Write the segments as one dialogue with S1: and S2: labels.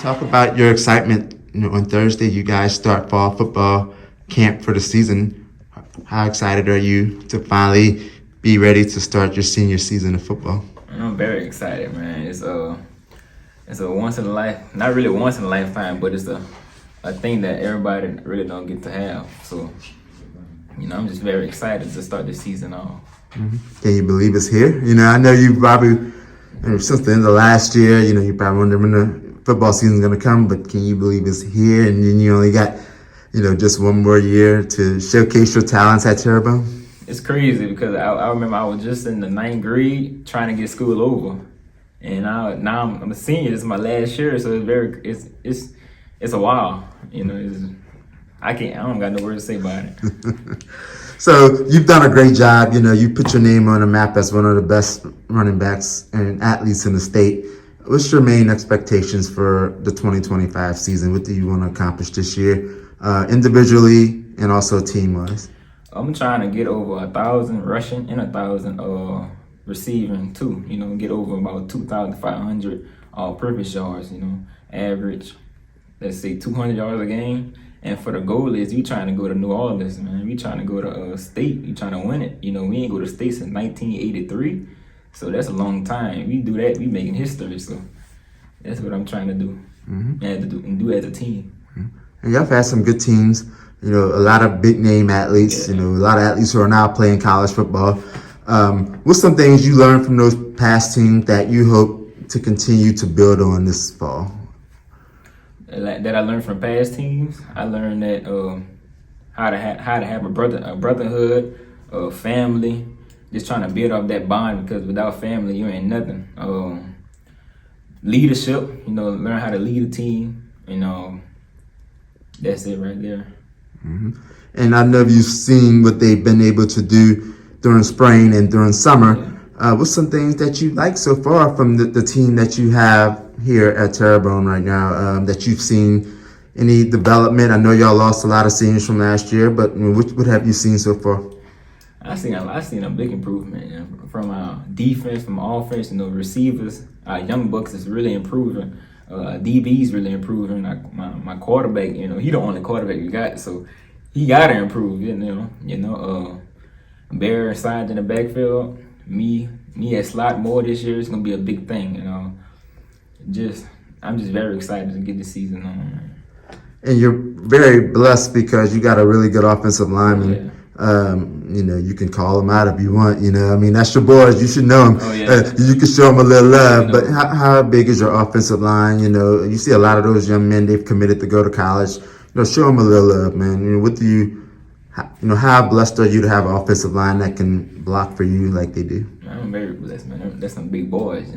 S1: talk about your excitement. On Thursday, you guys start fall football camp for the season. How excited are you to finally be ready to start your senior season of football?
S2: I'm very excited, man. It's a once in a life, not really once in a lifetime, but it's a thing that everybody really don't get to have. So, I'm just very excited to start the season off.
S1: Mm-hmm. Can you believe it's here? I know you probably, since the end of last year, you probably wonder when the football season's going to come, but can you believe it's here? And then you only got, just one more year to showcase your talents at Terrebonne?
S2: It's crazy because I remember I was just in the 9th grade trying to get school over. And now I'm a senior. This is my last year, so it's a while. I don't got no words to say about it.
S1: So you've done a great job. You put your name on the map as one of the best running backs and athletes in the state. What's your main expectations for the 2025 season? What do you want to accomplish this year, individually and also team-wise?
S2: I'm trying to get over 1,000 rushing and 1,000 receiving too. Get over about 2,500 all-purpose yards. Average, let's say 200 yards a game. And for the goal is we trying to go to New Orleans, man. We trying to go to state. We trying to win it. We ain't go to state since 1983. So that's a long time. We do that, we making history. So that's what I'm trying to do. Mm-hmm. And do as a team.
S1: Mm-hmm. And y'all have had some good teams. A lot of big name athletes. Yeah. A lot of athletes who are now playing college football. What's some things you learned from those past teams that you hope to continue to build on this fall?
S2: That I learned from past teams. I learned that how to have a brotherhood, a family. Just trying to build up that bond because without family you ain't nothing. Leadership, learn how to lead a team. That's it right there.
S1: Mm-hmm. And I know you've seen what they've been able to do during spring and during summer. Yeah. What's some things that you like so far from the team that you have here at Terrebonne right now that you've seen? Any development? I know y'all lost a lot of seniors from last year, but what have you seen so far?
S2: I seen a big improvement from our defense, from offense, receivers. Our young bucks is really improving. DB's really improving. My quarterback, he the only quarterback we got, so he gotta improve. Bear inside in the backfield. Me at slot more this year is gonna be a big thing. I'm just very excited to get the season on. Man.
S1: And you're very blessed because you got a really good offensive lineman.
S2: Yeah.
S1: You can call them out if you want. That's your boys. You should know them.
S2: Oh, yeah.
S1: You can show them a little love. But how big is your offensive line? You see a lot of those young men. They've committed to go to college. Show them a little love, man. What do you? How blessed are you to have an offensive line that can block for you like they do?
S2: I'm very blessed, man. That's some big boys.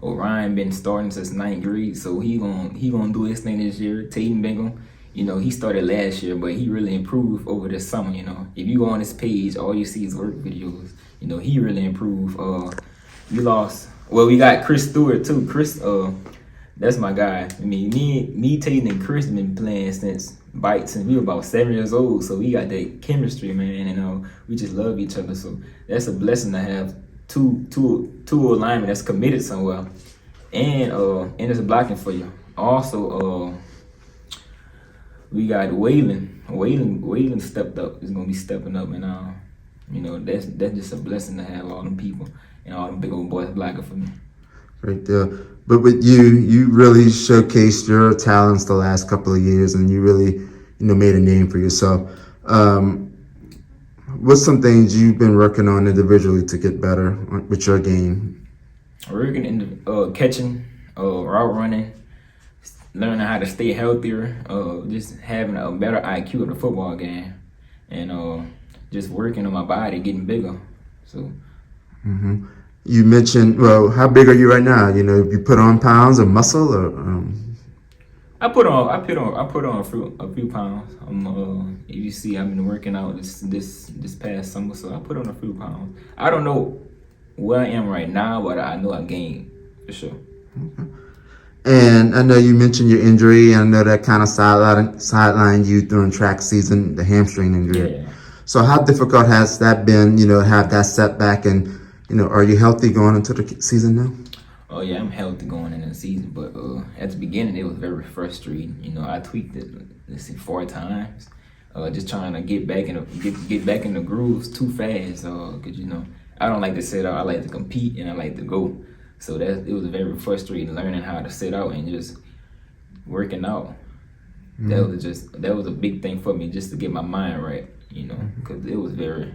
S2: Orion been starting since 9th grade, so he gonna do his thing this year. Tatum Bingham. He started last year, but he really improved over the summer, If you go on his page, all you see is work videos. He really improved. We got Chris Stewart too. Chris, that's my guy. Me, Tatum, and Chris been playing since we were about 7 years old, so we got that chemistry, man, and we just love each other. So that's a blessing to have two linemen that's committed somewhere, and it's blocking for you. Also, we got Waylon. Waylon stepped up. Is gonna be stepping up, and that's just a blessing to have all them people and all them big old boys blocking for me.
S1: Right there. But with you really showcased your talents the last couple of years, and you really, made a name for yourself. What's some things you've been working on individually to get better with your game?
S2: Working in catching, route running, learning how to stay healthier, just having a better IQ of the football game, and just working on my body, getting bigger. So.
S1: Mm-hmm. You mentioned, how big are you right now? You put on pounds of muscle, or?
S2: I put on a few pounds. If you see, I've been working out this past summer, so I put on a few pounds. I don't know where I am right now, but I know I gained for sure.
S1: Okay. And I know you mentioned your injury, and I know that kind of sidelined you during track season, the hamstring injury.
S2: Yeah.
S1: So how difficult has that been, have that setback, and, are you healthy going into the season now?
S2: Oh yeah, I'm healthy going into the season, but at the beginning it was very frustrating. You know, I tweaked it, let's see, 4 times. Just trying to get back in the grooves too fast. Cause you know, I don't like to sit out. I like to compete and I like to go. So it was very frustrating learning how to sit out and just working out.
S1: Mm-hmm.
S2: That was a big thing for me, just to get my mind right. You know, cause it was very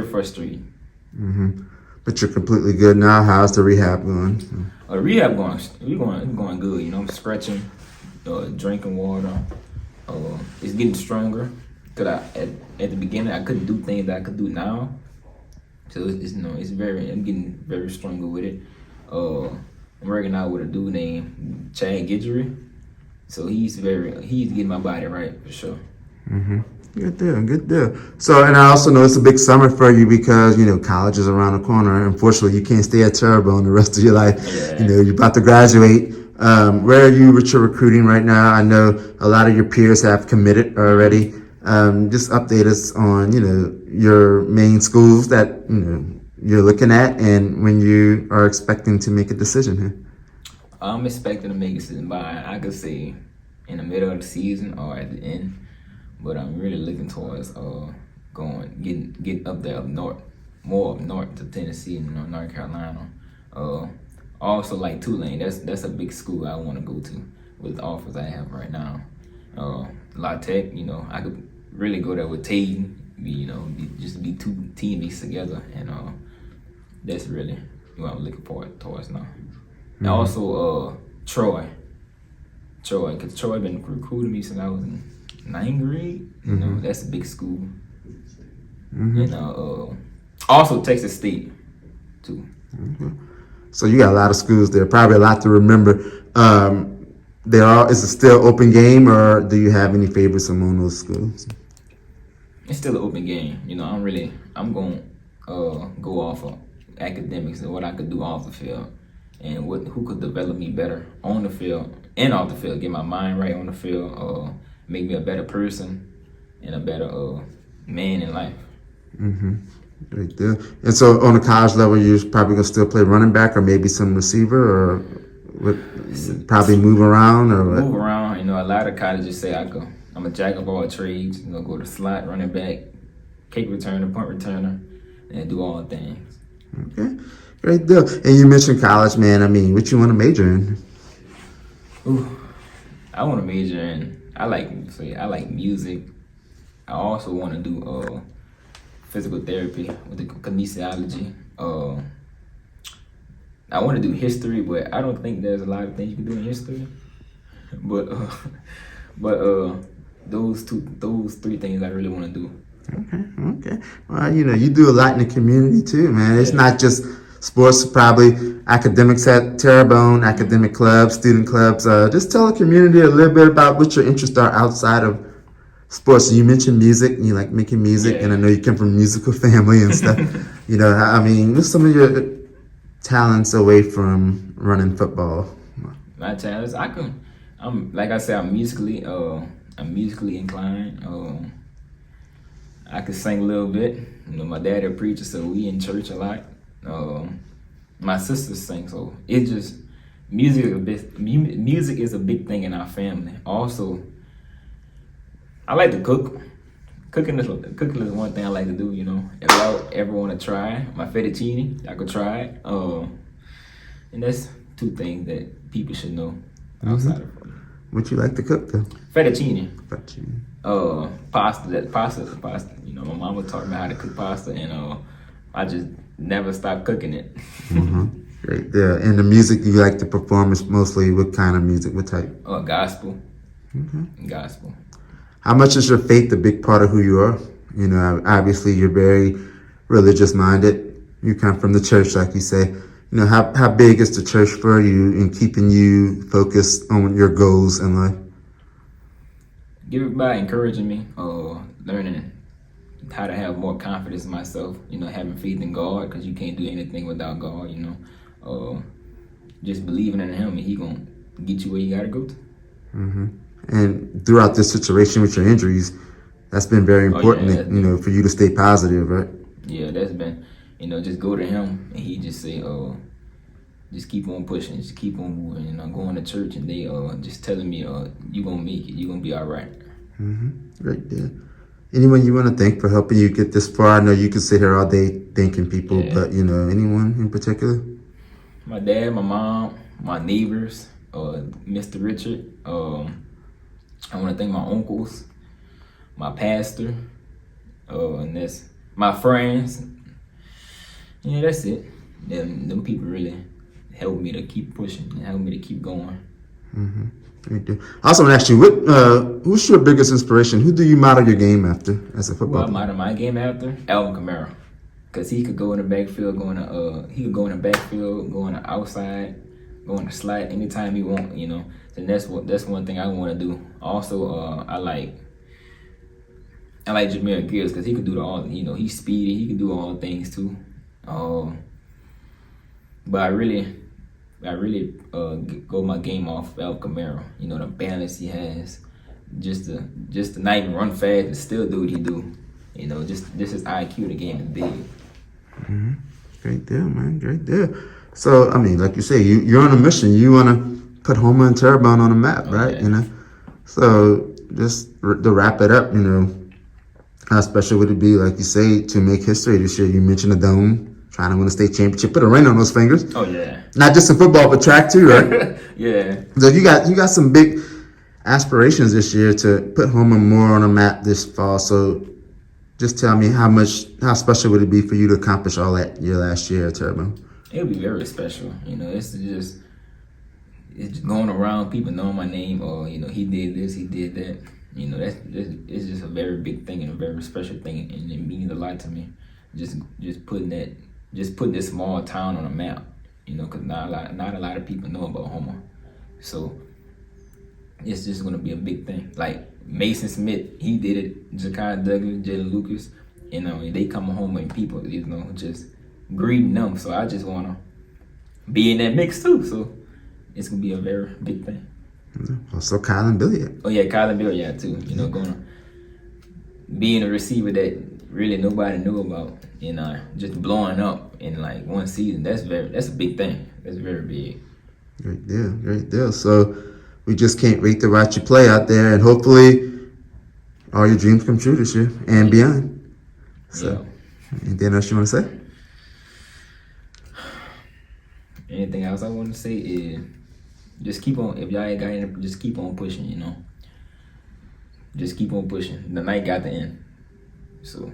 S2: frustrating.
S1: Mm-hmm. But you're completely good now. How's the rehab going?
S2: Rehab going good. You know, I'm stretching, drinking water. It's getting stronger. Cause at the beginning I couldn't do things that I could do now. So I'm getting very stronger with it. I'm working out with a dude named Chad Gidgery. So he's getting my body right for sure.
S1: Mm-hmm. Good deal. So, and I also know it's a big summer for you because, you know, college is around the corner. Unfortunately, you can't stay at Terrebonne the rest of your life.
S2: Yeah.
S1: You know, you're about to graduate. Where are you with your recruiting right now? I know a lot of your peers have committed already. Just update us on, you know, your main schools that, you know, you're looking at and when you are expecting to make a decision here.
S2: I'm expecting to make a decision by, I could say, in the middle of the season or at the end. But I'm really looking towards getting up there more up north to Tennessee and North Carolina. Also like Tulane, that's a big school I want to go to with the offers I have right now. La Tech, you know, I could really go there with Tate, just be two teammates together, and that's really what I'm looking forward towards now. And also Troy, because Troy been recruiting me since I was in 9th grade. You know, that's a big school. And also Texas State too.
S1: So you got a lot of schools there, probably a lot to remember. Is it still open game, or do you have any favorites among those schools?
S2: It's still an open game. You know, I'm going to go off of academics and what I could do off the field, and who could develop me better on the field and off the field, get my mind right on the field, make me a better person and a better man in life.
S1: Right there. And so on the college level, you're probably gonna still play running back or maybe some receiver, or probably move around or what?
S2: Move around. You know, a lot of colleges say I'm a jack of all trades. You know, go to slot, running back, kick returner, punt returner, and do all things.
S1: Okay, great deal. And you mentioned college, man. I mean, what you want to major in?
S2: I want to major in. I like music. I also want to do physical therapy with the kinesiology. I want to do history, but I don't think there's a lot of things you can do in history. But those 3 things I really want to do.
S1: Okay. Well, you know, you do a lot in the community too, man. It's not just sports, probably academics at Terrebonne, academic clubs, student clubs. Just tell the community a little bit about what your interests are outside of sports. You mentioned music, and you like making music, and I know you come from a musical family and stuff. You know, I mean, what's some of your talents away from running football?
S2: My talents, I'm like I said, I'm musically inclined. I can sing a little bit. You know, my dad a preacher, so we in church a lot. My sisters sing, so it's just music is a big thing in our family. Also, I like to cook. Cooking is one thing I like to do. You know, if y'all ever want to try my fettuccine, I could try it. And that's 2 things that people should know outside of food.
S1: What you like to cook though?
S2: Fettuccine. Pasta. You know, my mama taught me how to cook pasta, and I just never stopped cooking it.
S1: Great. Yeah. And the music you like to perform is mostly what kind of music? What type?
S2: Gospel. Gospel.
S1: How much is your faith a big part of who you are? You know, obviously you're very religious minded. You come from the church, like you say. You know, how big is the church for you in keeping you focused on your goals in life?
S2: Give it by encouraging me, learning how to have more confidence in myself, you know, having faith in God, because you can't do anything without God, you know. Just believing in Him, and He gonna get you where you gotta go to.
S1: And throughout this situation with your injuries, that's been very important, you know, for you to stay positive, right?
S2: Yeah, that's been, you know, just go to him and he just say, just keep on pushing, just keep on moving. And I'm going to church and they just telling me, you gonna make it, you gonna be all right.
S1: Great deal. Anyone you want to thank for helping you get this far? I know you can sit here all day thanking people, but you know, anyone in particular?
S2: My dad, my mom, my neighbors, Mr. Richard. I want to thank my uncles, my pastor, and that's my friends. Yeah, that's it. Them people really helped me to keep pushing and helped me to keep going.
S1: Great deal. I also want to ask you, who's your biggest inspiration? Who do you model your game after as a football
S2: Who I model my game after? Alvin Kamara. Because he could go in the backfield, go in the outside, go in the slot anytime he want, you know. And that's one thing I want to do. Also, I like Jameer Gibbs because he could do all, you know, he's speedy, he can do all things too. But I really go my game off Alvin Kamara. You know, the balance he has, just to not even run fast and still do what he do. You know, just his IQ, the game is big.
S1: Great deal, man. Great deal. So, I mean, like you say, you're on a mission. You want to put Homer and Terrebonne on the map, right?
S2: Yeah.
S1: You know. So, just to wrap it up, you know, how special would it be, like you say, to make history this year? You mentioned the dome, trying to win a state championship, put a ring on those fingers.
S2: Oh yeah.
S1: Not just in football, but track too, right?
S2: Yeah.
S1: So you got some big aspirations this year to put Homer more on the map this fall. So just tell me how special would it be for you to accomplish all that your last year at Terrebonne?
S2: It'll be very special. You know, it's going around, people knowing my name, or you know, he did this, he did that. You know, it's just a very big thing and a very special thing, and it means a lot to me. Just putting this small town on the map. You know, because not a lot of people know about Homer, so it's just gonna be a big thing. Like Mason Smith, he did it. Ja'Kai Douglas, Jalen Lucas, you know, they come home and people, you know, just greeting them. So I just wanna be in that mix too. So it's gonna be a very big thing.
S1: Also, Kyle and Billy.
S2: Oh yeah, Kyle and Billy, yeah, too. You know, gonna being a receiver that really nobody knew about, you know, just blowing up in like one season. That's a big thing. That's very big.
S1: Great deal. So we just can't wait to watch you play out there, and hopefully all your dreams come true this year and beyond. So, anything else you want to say?
S2: Anything else I want to say is just keep on. If y'all ain't got any, just keep on pushing. You know, just keep on pushing. The night got to end. So.